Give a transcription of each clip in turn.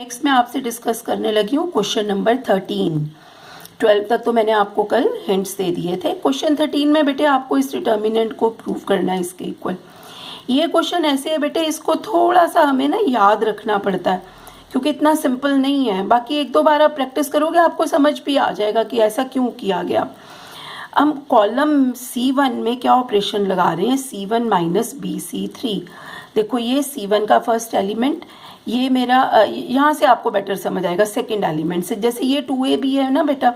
Next मैं आपसे discuss करने लगी हूँ क्वेश्चन नंबर 13। 12 तक तो मैंने आपको कल हिंट्स दे दिए थे। क्वेश्चन 13 में बेटे आपको इस डिटर्मिनेंट को प्रूव करना है इसके इक्वल। ये क्वेश्चन ऐसे है बेटे, इसको थोड़ा सा हमें ना याद रखना पड़ता है क्योंकि इतना सिंपल नहीं है। बाकी एक दो बार आप प्रैक्टिस करोगे आपको समझ भी आ जाएगा कि ऐसा क्यों किया गया। हम कॉलम C1 में क्या ऑपरेशन लगा रहे हैं, C1 माइनस BC3। देखो ये C1 का फर्स्ट एलिमेंट, ये मेरा यहाँ से आपको बेटर समझ आएगा सेकंड एलिमेंट से। जैसे ये 2AB है ना बेटा,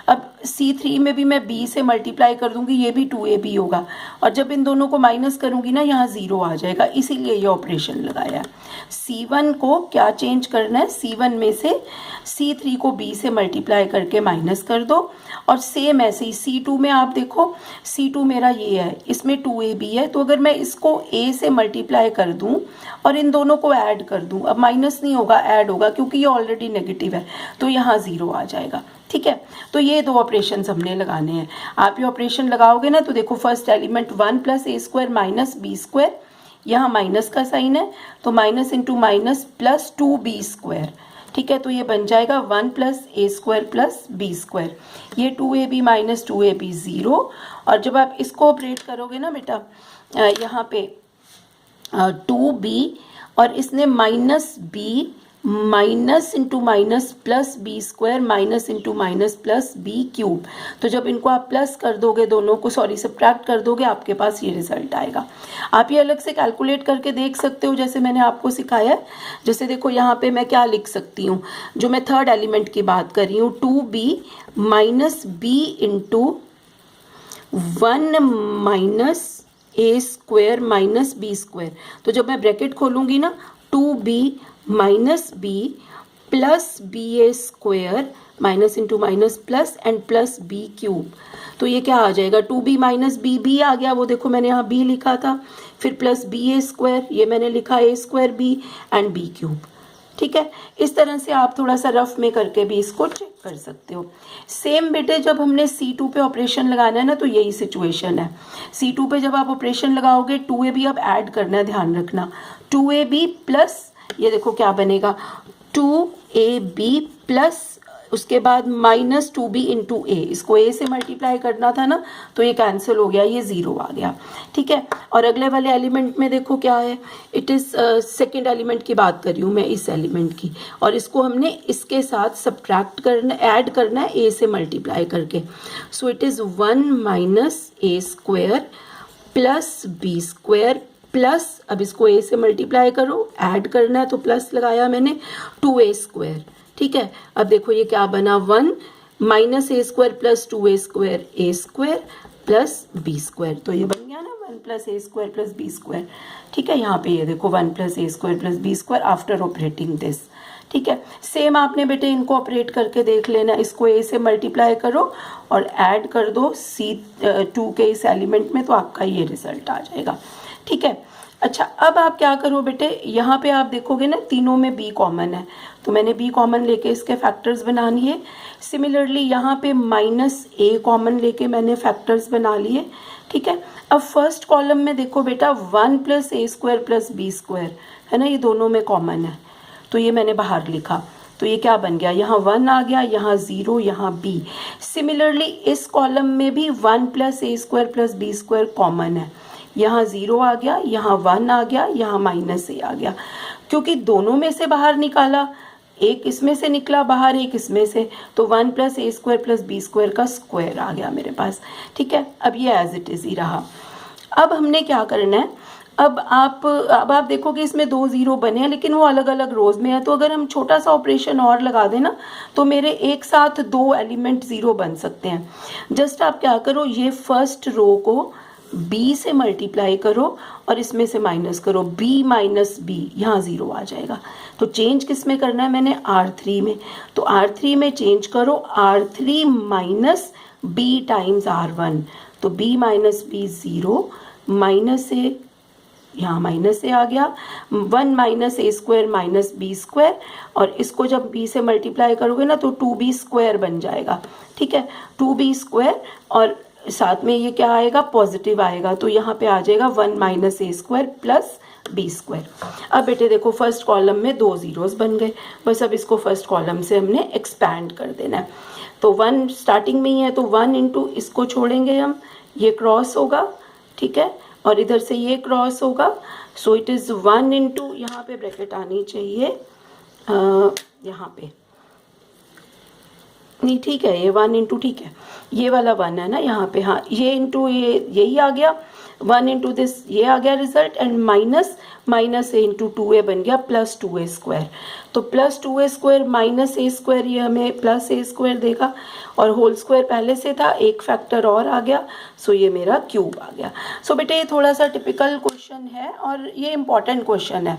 अब C3 में भी मैं B से मल्टीप्लाई कर दूंगी, ये भी 2AB होगा और जब इन दोनों को माइनस करूंगी ना यहाँ 0 आ जाएगा, इसीलिए ये ऑपरेशन लगाया। C1 को क्या चेंज करना है, C1 में से C3 को B से मल्टीप्लाई करके माइनस कर दो और सेम ऐसे ही C2 में आप देखो, C2 मेरा ये है, इसमें 2AB है, तो अगर मैं इसको A से मल्टीप्लाई कर दूं और इन दोनों को ऐड कर दूं, अब माइनस नहीं होगा ऐड होगा क्योंकि ये ऑलरेडी नेगेटिव है, तो यहाँ 0 आ जाएगा। ठीक है, तो ये दो ऑपरेशन हमने लगाने हैं। आप ये ऑपरेशन लगाओगे ना तो देखो first element 1 plus A square minus B square, यहाँ माइनस का साइन है तो minus into minus plus 2b square. ठीक है, तो ये बन जाएगा 1 plus A square plus B square. ये 2ab माइनस 2ab 0, और जब आप इसको ऑपरेट करोगे ना बेटा यहाँ पे 2b और इसने minus b minus into minus plus B square minus into minus plus B cube, तो जब इनको आप प्लस कर दोगे दोनों को, सब्ट्रैक्ट कर दोगे, आपके पास ये रिजल्ट आएगा। आप ये अलग से कैलकुलेट करके देख सकते हो जैसे मैंने आपको सिखाया है। जैसे देखो यहाँ पे मैं क्या लिख सकती हूँ, जो मैं थर्ड एलिमेंट की बात कर रही हूँ, 2b minus B into 1 minus A square minus B square. तो जब मैं ब्रैकेट खोलूंगी ना 2b minus B plus B A square minus into minus plus and plus B cube, तो ये क्या आ जाएगा 2b माइनस बी आ गया, वो देखो मैंने यहाँ b लिखा था, फिर प्लस बी ए स्क्वायर, ये मैंने लिखा A square B and B cube. ठीक है, इस तरह से आप थोड़ा सा रफ में करके भी इसको चेक कर सकते हो। सेम बेटे जब हमने C2 पे ऑपरेशन लगाना है ना तो यही सिचुएशन है। C2 पे जब आप ऑपरेशन लगाओगे 2ab अब ऐड करना है, ध्यान रखना, 2ab प्लस ये देखो क्या बनेगा 2ab प्लस उसके बाद माइनस 2b इंटू ए, इसको a से मल्टीप्लाई करना था ना तो ये कैंसिल हो गया, ये 0 आ गया। ठीक है, और अगले वाले एलिमेंट में देखो क्या है, इट इज़ सेकेंड एलिमेंट की बात कर रही हूँ मैं, इस एलिमेंट की, और इसको हमने इसके साथ सब्ट्रैक्ट करना, ऐड करना है a से मल्टीप्लाई करके। So it is 1 minus A square plus B square plus, अब इसको a से मल्टीप्लाई करो, ऐड करना है तो प्लस लगाया मैंने 2a स्क्वायर। ठीक है, अब देखो ये क्या बना 1 minus A square plus 2a square A square plus B square, तो ये बन गया ना 1 plus A square plus B square. ठीक है, यहाँ पे ये देखो 1 plus A square plus B square after operating this. ठीक है, सेम आपने बेटे इनको ऑपरेट करके देख लेना, इसको a से मल्टीप्लाई करो और ऐड कर दो C2 के इस एलिमेंट में, तो आपका ये रिजल्ट आ जाएगा। ठीक है, अच्छा अब आप क्या करो बेटे, यहाँ पे आप देखोगे ना तीनों में b कॉमन है, तो मैंने b कॉमन लेके इसके फैक्टर्स बना लिए। सिमिलरली यहाँ पे माइनस a कॉमन लेके मैंने फैक्टर्स बना लिए। ठीक है, अब फर्स्ट कॉलम में देखो बेटा 1 plus A square plus B square है ना, ये दोनों में कॉमन है, तो ये मैंने बाहर लिखा, तो ये क्या बन गया, यहाँ 1 आ गया, यहाँ 0, यहाँ b। सिमिलरली इस कॉलम में भी 1 plus A square plus B square common है, यहाँ 0 आ गया, यहाँ 1 आ गया, यहाँ माइनस ए आ गया, क्योंकि दोनों में से बाहर निकाला, एक इसमें से निकला बाहर, एक इसमें से, तो 1 plus A square plus B square का स्क्वायर आ गया मेरे पास। ठीक है, अब ये एज इट इज़ ही रहा। अब हमने क्या करना है, अब आप देखोगे इसमें 2 0 बने हैं लेकिन वो अलग अलग रोज में है, तो अगर हम छोटा सा ऑपरेशन और लगा दें ना तो मेरे एक साथ 2 एलिमेंट 0 बन सकते हैं। जस्ट आप क्या करो, ये फर्स्ट रो को b से मल्टीप्लाई करो और इसमें से माइनस करो, b माइनस b, यहाँ 0 आ जाएगा। तो चेंज किस में करना है मैंने, R3 में, तो R3 में चेंज करो, R3 minus b times R1, तो b माइनस b 0 माइनस ए, यहाँ माइनस ए आ गया, 1 minus A square minus B square, और इसको जब b से मल्टीप्लाई करोगे ना तो 2b स्क्वायर बन जाएगा। ठीक है, 2b स्क्वायर और साथ में ये क्या आएगा, पॉजिटिव आएगा, तो यहाँ पे आ जाएगा 1 minus A square plus B square. अब बेटे देखो फर्स्ट कॉलम में 2 जीरोस बन गए, बस अब इसको फर्स्ट कॉलम से हमने एक्सपैंड कर देना है। तो 1 स्टार्टिंग में ही है तो 1 इंटू इसको छोड़ेंगे हम, ये क्रॉस होगा, ठीक है, और इधर से ये क्रॉस होगा। सो इट इज़ 1 इंटू, यहाँ पे ब्रैकेट आनी चाहिए, यहाँ पे नहीं, ठीक है, ये 1 इंटू, ठीक है, ये वाला 1 है ना यहाँ पे, हाँ, ये इंटू ये, यही आ गया 1 इंटू दिस, ये आ गया result, and minus A into 2a बन गया प्लस 2a स्क्वायर। तो plus 2a square minus A square, ये हमें प्लस ए स्क्वायर देगा, और होल स्क्वायर पहले से था, एक फैक्टर और आ गया, सो ये मेरा क्यूब आ गया। सो बेटे ये थोड़ा सा टिपिकल क्वेश्चन है और ये इम्पॉर्टेंट क्वेश्चन है,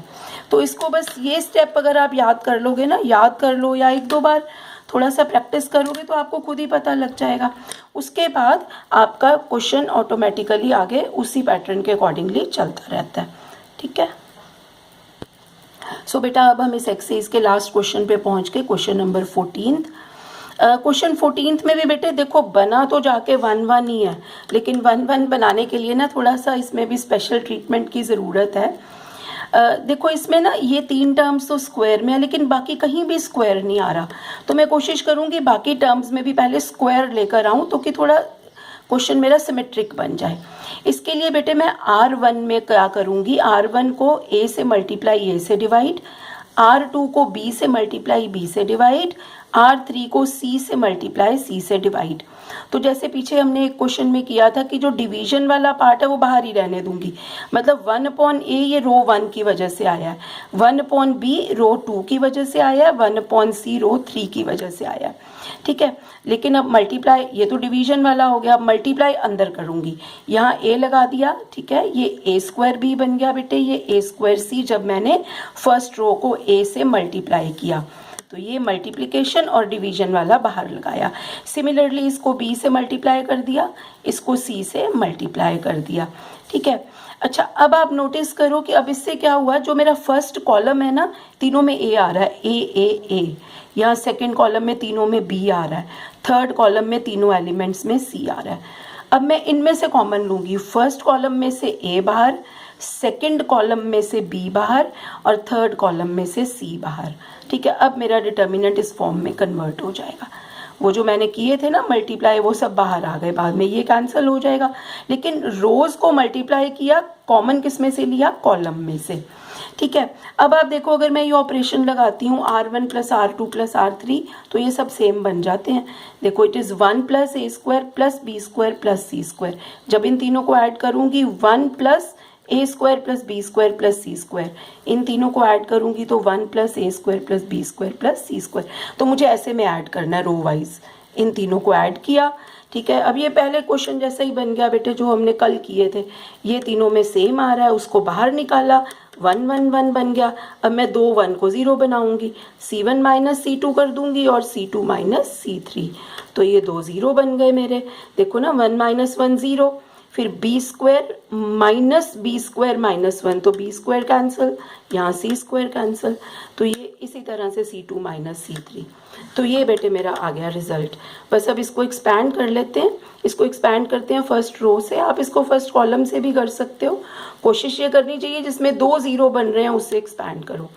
तो इसको बस ये स्टेप अगर आप याद कर लोगे ना, याद कर लो या 1-2 बार थोड़ा सा प्रैक्टिस करोगे तो आपको खुद ही पता लग जाएगा। उसके बाद आपका क्वेश्चन ऑटोमेटिकली आगे उसी पैटर्न के अकॉर्डिंगली चलता रहता है, ठीक है। सो बेटा अब हम इस एक्सरसाइज के लास्ट क्वेश्चन पे पहुंच गए, क्वेश्चन नंबर 14। क्वेश्चन 14 में भी बेटे देखो बना तो जाके 1-1 ही है, लेकिन 1-1 बनाने के लिए ना थोड़ा सा इसमें भी स्पेशल ट्रीटमेंट की ज़रूरत है। देखो इसमें ना ये 3 टर्म्स तो स्क्वायर में है, लेकिन बाकी कहीं भी स्क्वायर नहीं आ रहा, तो मैं कोशिश करूँगी बाकी टर्म्स में भी पहले स्क्वायर लेकर आऊँ, तो कि थोड़ा क्वेश्चन मेरा सिमेट्रिक बन जाए। इसके लिए बेटे मैं R1 में क्या करूँगी, R1 को A से मल्टीप्लाई A से डिवाइड, R2 को B से मल्टीप्लाई B से डिवाइड, R3 को C से मल्टीप्लाई C से डिवाइड। तो जैसे पीछे हमने एक क्वेश्चन में किया था कि जो डिवीजन वाला पार्ट है वो बाहर ही रहने दूंगी, मतलब 1/a ये रो 1 की वजह से आया है, 1/b रो 2 की वजह से आया है, 1/c रो 3 की वजह से आया है, ठीक है। लेकिन अब मल्टीप्लाई, ये तो डिवीजन वाला हो गया, अब मल्टीप्लाई अंदर करूंगी, यहाँ a लगा दिया, ठीक है, ये a स्क्वायर b बन गया बेटे, ये a स्क्वायर c, जब मैंने फर्स्ट रो को a से मल्टीप्लाई किया तो ये मल्टीप्लिकेशन और डिवीजन वाला बाहर लगाया। सिमिलरली इसको b से मल्टीप्लाई कर दिया, इसको c से मल्टीप्लाई कर दिया, ठीक है। अच्छा अब आप नोटिस करो कि अब इससे क्या हुआ, जो मेरा फर्स्ट कॉलम है ना, तीनों में a आ रहा है, a, यहाँ सेकंड कॉलम में तीनों में b आ रहा है, थर्ड कॉलम में तीनों एलिमेंट्स में c आ रहा है। अब मैं इनमें से कॉमन लूँगी, फर्स्ट कॉलम में से a बाहर, सेकंड कॉलम में से b बाहर, और थर्ड कॉलम में से c बाहर, ठीक है। अब मेरा डिटर्मिनेंट इस फॉर्म में कन्वर्ट हो जाएगा, वो जो मैंने किए थे ना मल्टीप्लाई वो सब बाहर आ गए, बाद में ये कैंसिल हो जाएगा, लेकिन रोज को मल्टीप्लाई किया, कॉमन किस में से लिया, कॉलम में से, ठीक है। अब आप देखो अगर मैं ये ऑपरेशन लगाती हूँ R1 + R2 + R3 तो ये सब सेम बन जाते हैं। देखो it is 1 + a² + b² + c², जब इन तीनों को ऐड करूँगी 1 + a² + b² + c², इन तीनों को ऐड करूंगी तो 1 + a² + b² + c²। तो मुझे ऐसे में ऐड करना है रो वाइज, इन तीनों को ऐड किया, ठीक है। अब ये पहले क्वेश्चन जैसा ही बन गया बेटे जो हमने कल किए थे, ये तीनों में सेम आ रहा है, उसको बाहर निकाला, 1 1 1 बन गया। अब मैं 2 1 को 0 बनाऊंगी, c1 - c2 कर दूंगी और c2 - c3, तो ये 2 0 बन गए मेरे, देखो ना, 1 - 1 0, फिर b² - b² - 1 तो b² कैंसिल, यहाँ c² कैंसिल, तो ये इसी तरह से c2 - c3। तो ये बेटे मेरा आ गया रिजल्ट। बस अब इसको एक्सपैंड कर लेते हैं, इसको एक्सपैंड करते हैं फर्स्ट रो से, आप इसको फर्स्ट कॉलम से भी कर सकते हो, कोशिश ये करनी चाहिए जिसमें 2 0 बन रहे हैं उससे एक्सपैंड करो।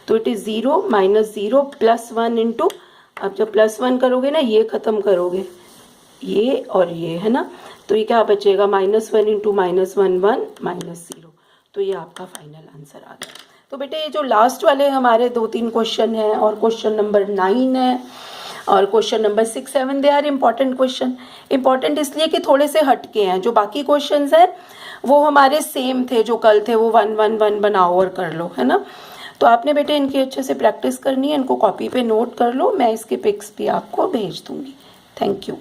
तो इट इज़ 0 - 0 + 1 इंटू, अब जब +1 करोगे ना ये ख़त्म करोगे, ये और ये है ना, तो ये क्या बचेगा, -1 × -1 1 -0, तो ये आपका फाइनल आंसर आ गया। तो बेटे ये जो लास्ट वाले हमारे 2-3 क्वेश्चन हैं, और क्वेश्चन नंबर 9 है और question number 6 7, they are important question. Important इसलिए कि थोड़े से हटके हैं, जो बाकी क्वेश्चन हैं वो हमारे सेम थे जो कल थे, वो 1 1 1 बनाओ और कर लो, है ना। तो आपने बेटे इनकी अच्छे से प्रैक्टिस करनी है, इनको कॉपी पे नोट कर लो, मैं इसके पिक्स भी आपको भेज दूंगी। Thank you.